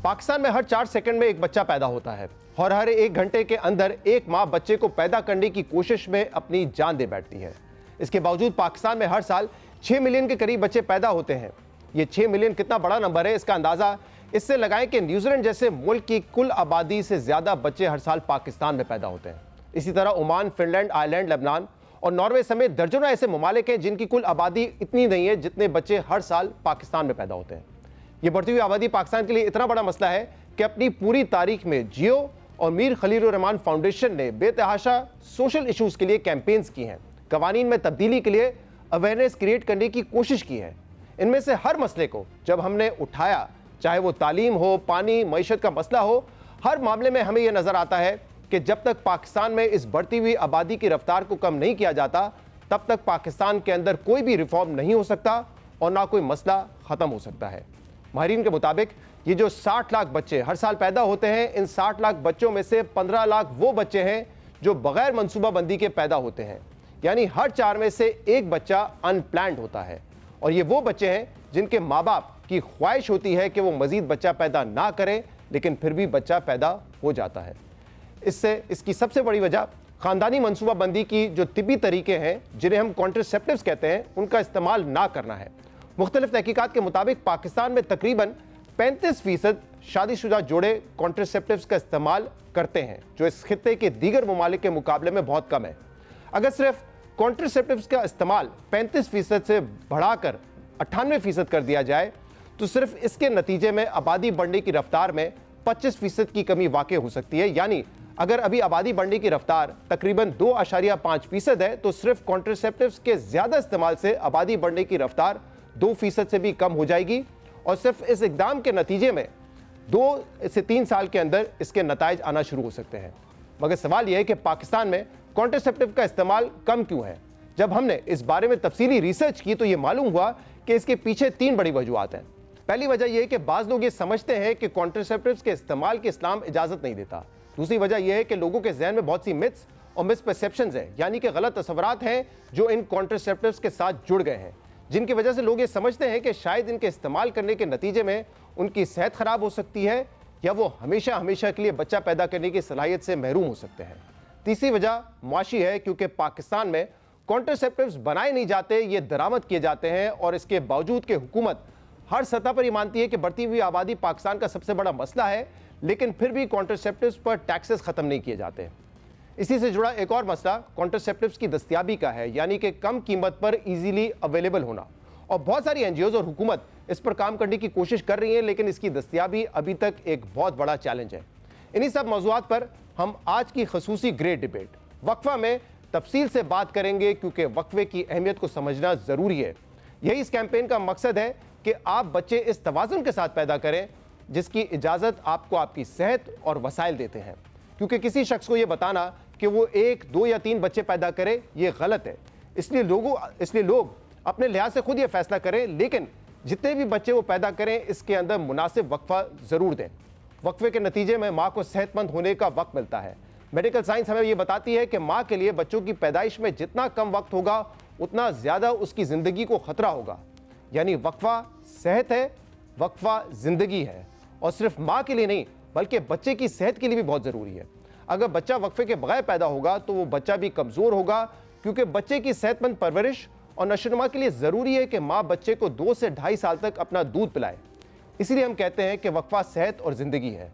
पाकिस्तान में हर 4 सेकंड में एक बच्चा पैदा होता है और हर 1 घंटे के अंदर एक माँ बच्चे को पैदा करने की कोशिश में अपनी जान दे बैठती है। इसके बावजूद पाकिस्तान में हर साल 6 मिलियन के करीब बच्चे पैदा होते हैं। ये 6 मिलियन कितना बड़ा नंबर है, इसका अंदाज़ा इससे लगाएं कि न्यूजीलैंड जैसे मुल्क की कुल आबादी से ज़्यादा बच्चे हर साल पाकिस्तान में पैदा होते हैं। इसी तरह ओमान, फिनलैंड, आयरलैंड, लेबनान और नॉर्वे समेत दर्जनों ऐसे ममालिक हैं जिनकी कुल आबादी इतनी नहीं है जितने बच्चे हर साल पाकिस्तान में पैदा होते हैं। ये बढ़ती हुई आबादी पाकिस्तान के लिए इतना बड़ा मसला है कि अपनी पूरी तारीख में जियो और मीर खलील रहमान फाउंडेशन ने बेतहाशा सोशल इश्यूज़ के लिए कैंपेन्स की हैं, कवानीन में तब्दीली के लिए अवेयरनेस क्रिएट करने की कोशिश की है। इनमें से हर मसले को जब हमने उठाया, चाहे वो तालीम हो, पानी, मईशत का मसला हो, हर मामले में हमें यह नज़र आता है कि जब तक पाकिस्तान में इस बढ़ती हुई आबादी की रफ्तार को कम नहीं किया जाता, तब तक पाकिस्तान के अंदर कोई भी रिफॉर्म नहीं हो सकता और ना कोई मसला ख़त्म हो सकता है। माहिरीन के मुताबिक ये जो 60 लाख बच्चे हर साल पैदा होते हैं, इन 60 लाख बच्चों में से 15 लाख वो बच्चे हैं जो बगैर मनसूबाबंदी के पैदा होते हैं, यानी हर 4 में से एक बच्चा अनप्लान्ड होता है। और ये वो बच्चे हैं जिनके माँ बाप की ख्वाहिश होती है कि वो मज़ीद बच्चा पैदा ना करें, लेकिन फिर भी बच्चा पैदा हो जाता है। इसकी सबसे बड़ी वजह ख़ानदानी मनसूबाबंदी की जो तिब्बी तरीके हैं, जिन्हें हम कॉन्ट्रासेप्टिव्स कहते हैं, उनका इस्तेमाल ना करना है। मुख्तलिफ तहकीकात के मुताबिक पाकिस्तान में तकरीबन 35% शादीशुदा जोड़े कॉन्ट्रासेप्टिव्स का इस्तेमाल करते हैं, जो इस खित्ते के दीगर ममालिक के मुकाबले में बहुत कम है। अगर सिर्फ कॉन्ट्रासेप्टिव्स का इस्तेमाल 35% से बढ़ाकर 98% कर दिया जाए तो सिर्फ इसके नतीजे में आबादी बढ़ने की रफ्तार में 25% की कमी वाक़ई हो सकती है। यानी अगर अभी आबादी बढ़ने की रफ्तार तकरीबन 2.5% है तो सिर्फ कॉन्ट्रासेप्टिव्स के ज़्यादा इस्तेमाल से आबादी बढ़ने की रफ्तार 2% से भी कम हो जाएगी और सिर्फ इस इक़दाम के नतीजे में 2 से 3 साल के अंदर इसके नताइज आना शुरू हो सकते हैं। मगर सवाल यह है कि पाकिस्तान में कॉन्ट्रासेप्टिव का इस्तेमाल कम क्यों है? जब हमने इस बारे में तफसीली रिसर्च की तो ये मालूम हुआ कि इसके पीछे 3 बड़ी वजूहात हैं। पहली वजह यह है कि बाज़ लोग ये समझते हैं कि कॉन्ट्रासेप्टिव्स के इस्तेमाल की इस्लाम इजाज़त नहीं देता। दूसरी वजह यह है कि लोगों के जहन में बहुत सी मिथ्स और मिसपरसेप्शंस हैं, यानी कि गलत तस्वुरात हैं जो इन कॉन्ट्रासेप्टिव्स के साथ जुड़ गए हैं, जिनकी वजह से लोग ये समझते हैं कि शायद इनके इस्तेमाल करने के नतीजे में उनकी सेहत ख़राब हो सकती है या वो हमेशा हमेशा के लिए बच्चा पैदा करने की सलाहियत से महरूम हो सकते हैं। तीसरी वजह मुआशी है, क्योंकि पाकिस्तान में कॉन्ट्रासेप्टिव्स बनाए नहीं जाते, ये दरामद किए जाते हैं और इसके बावजूद कि हुकूमत हर सतह पर ये मानती है कि बढ़ती हुई आबादी पाकिस्तान का सबसे बड़ा मसला है, लेकिन फिर भी कॉन्ट्रासेप्टिव्स पर टैक्सेस ख़त्म नहीं किए जाते। इसी से जुड़ा एक और मसला कॉन्ट्रासेप्टिव्स की दस्तयाबी का है, यानी कि कम कीमत पर ईजीली अवेलेबल होना। और बहुत सारी एनजीओज़ और हुकूमत इस पर काम करने की कोशिश कर रही है, लेकिन इसकी दस्तयाबी अभी तक एक बहुत बड़ा चैलेंज है। इन्हीं सब मौज़ूआत पर हम आज की खसूसी ग्रेट डिबेट वक्फा में तफसील से बात करेंगे, क्योंकि वक्फे की अहमियत को समझना ज़रूरी है। यही इस कैंपेन का मकसद है कि आप बच्चे इस तवाज़ुन के साथ पैदा करें जिसकी इजाज़त आपको आपकी सेहत और वसाइल देते हैं, क्योंकि किसी शख्स को ये बताना कि वो 1, 2 या 3 बच्चे पैदा करे ये गलत है। इसलिए लोग अपने लिहाज से खुद ये फैसला करें, लेकिन जितने भी बच्चे वो पैदा करें इसके अंदर मुनासिब वक्फा ज़रूर दें। वक्फे के नतीजे में माँ को सेहतमंद होने का वक्त मिलता है। मेडिकल साइंस हमें ये बताती है कि माँ के लिए बच्चों की पैदाइश में जितना कम वक्त होगा उतना ज़्यादा उसकी ज़िंदगी को ख़तरा होगा। यानी वक्फा सेहत है, वक्फा ज़िंदगी है, और सिर्फ माँ के लिए नहीं बल्कि बच्चे की सेहत के लिए भी बहुत ज़रूरी है। अगर बच्चा वक्फे के बगैर पैदा होगा तो वो बच्चा भी कमज़ोर होगा, क्योंकि बच्चे की सेहतमंद परवरिश और नशोनुमा के लिए ज़रूरी है कि माँ बच्चे को 2 से 2.5 साल तक अपना दूध पिलाए। इसीलिए हम कहते हैं कि वक्फा सेहत और ज़िंदगी है,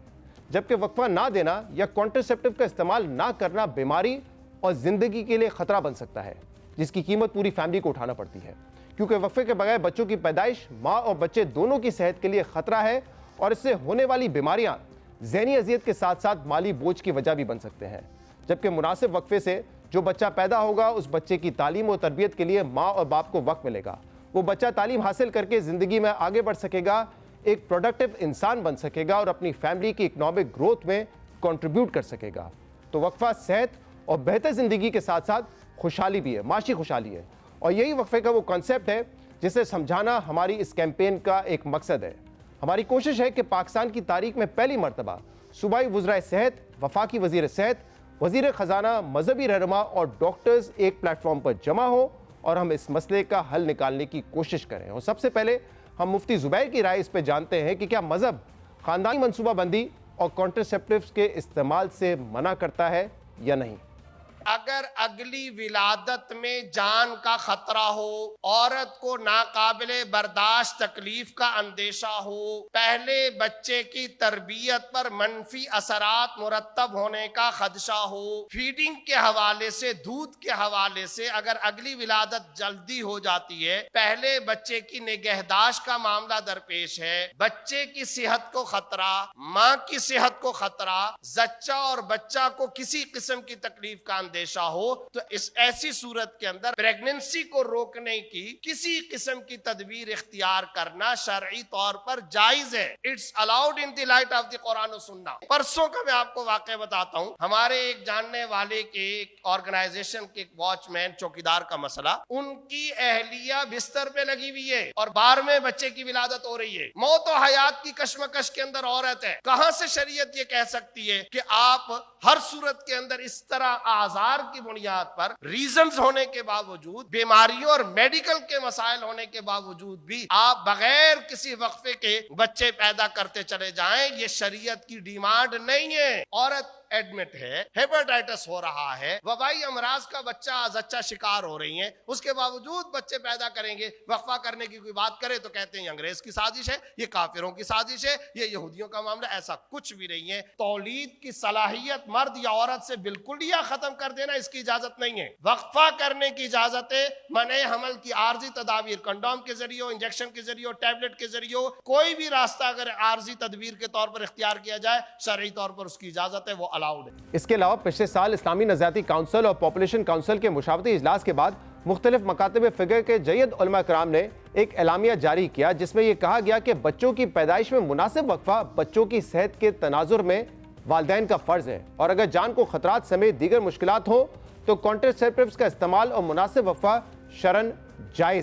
जबकि वक्फा ना देना या कॉन्ट्रासेप्टिव का इस्तेमाल ना करना बीमारी और ज़िंदगी के लिए ख़तरा बन सकता है, जिसकी कीमत पूरी फैमिली को उठाना पड़ती है। क्योंकि वक्फे के बगैर बच्चों की पैदाइश माँ और बच्चे दोनों की सेहत के लिए ख़तरा है, और इससे होने वाली बीमारियाँ ज़हनी अज़ियत के साथ साथ माली बोझ की वजह भी बन सकते हैं। जबकि मुनासिब वक्फे से जो बच्चा पैदा होगा उस बच्चे की तालीम और तरबियत के लिए माँ और बाप को वक्त मिलेगा। वो बच्चा तालीम हासिल करके ज़िंदगी में आगे बढ़ सकेगा, एक प्रोडक्टिव इंसान बन सकेगा और अपनी फैमिली की इकनॉमिक ग्रोथ में कंट्रीब्यूट कर सकेगा। तो वक्फा सेहत और बेहतर ज़िंदगी के साथ साथ खुशहाली भी है, माशी खुशहाली है, और यही वक्फे का वो कॉन्सेप्ट है जिसे समझाना हमारी इस कैंपेन का एक मकसद है। हमारी कोशिश है कि पाकिस्तान की तारीख में पहली मरतबा सूबाई वज़राए सेहत, वफाकी वज़ीर सेहत, वज़ीर ख़जाना, मजहबी रहनुमा और डॉक्टर्स एक प्लेटफॉर्म पर जमा हो और हम इस मसले का हल निकालने की कोशिश करें। और सबसे पहले हम मुफ्ती ज़ुबैर की राय इस पर जानते हैं कि क्या मज़हब خاندانی منصوبہ بندی اور کانٹرسیپٹیوز کے استعمال سے منع کرتا ہے یا نہیں؟ اگر اگلی ولادت میں جان کا خطرہ ہو، عورت کو ناقابل برداشت تکلیف کا اندیشہ ہو، پہلے بچے کی تربیت پر منفی اثرات مرتب ہونے کا خدشہ ہو، فیڈنگ کے حوالے سے، دودھ کے حوالے سے اگر اگلی ولادت جلدی ہو جاتی ہے، پہلے بچے کی نگہداشت کا معاملہ درپیش ہے، بچے کی صحت کو خطرہ، ماں کی صحت کو خطرہ، زچہ اور بچہ کو کسی قسم کی تکلیف کا اندیشہ ہو، تو اس ایسی صورت کے اندر پریگننسی کو روکنے کی کسی قسم کی تدبیر اختیار کرنا شرعی طور پر جائز ہے. It's allowed in the light of the قرآن و سنہ. پرسوں کا میں آپ کو واقعہ بتاتا ہوں. ہمارے ایک جاننے والے کے ایک آرگنائزیشن کے واچ مین چوکیدار کا مسئلہ، ان کی اہلیہ بستر پہ لگی ہوئی ہے اور 12ویں بچے کی ولادت ہو رہی ہے، موت و حیات کی کشمکش کے اندر عورت ہے. کہاں سے شریعت یہ کہہ سکتی ہے کہ آپ ہر صورت کے اندر اس طرح آزار کی بنیاد پر ریزنز ہونے کے باوجود، بیماریوں اور میڈیکل کے مسائل ہونے کے باوجود بھی آپ بغیر کسی وقفے کے بچے پیدا کرتے چلے جائیں؟ یہ شریعت کی ڈیمانڈ نہیں ہے. عورت ایڈمٹ ہے، ہیپاٹائٹس ہو رہا ہے، وبائی امراض کا زچہ شکار ہو رہی ہیں، اس کے باوجود بچے پیدا کریں گے. وقفہ کرنے کی کوئی بات کرے تو کہتے ہیں یہ انگریز کی سازش ہے، یہ کافروں کی سازش ہے، یہ یہودیوں کا معاملہ. ایسا کچھ بھی نہیں ہے. تولید کی صلاحیت مرد یا عورت سے بالکل یا ختم کر دینا، اس کی اجازت نہیں ہے. وقفہ کرنے کی اجازت ہے. منع حمل کی عارضی تدابیر، کنڈوم کے ذریعے، انجیکشن کے ذریعے، ٹیبلٹ کے ذریعے، کوئی بھی راستہ اگر عارضی تدبیر کے طور پر اختیار کیا جائے، شرعی طور پر اس کی اجازت ہے، وہ الاؤڈ ہے. اس کے علاوہ پچھلے سال اسلامی نظریاتی کونسل اور پاپولیشن کونسل کے مشاورتی اجلاس کے بعد مختلف مکاتب فقہ کے جید علماء کرام نے ایک اعلامیہ جاری کیا، جس میں یہ کہا گیا کہ بچوں کی پیدائش میں مناسب وقفہ بچوں کی صحت کے تناظر میں والدین کا فرض ہے، اور اگر جان کو خطرات سمیت دیگر مشکلات ہوں تو کانٹرسیپٹیوز کا استعمال اور مناسب وقفہ شرعاً جائز ہے.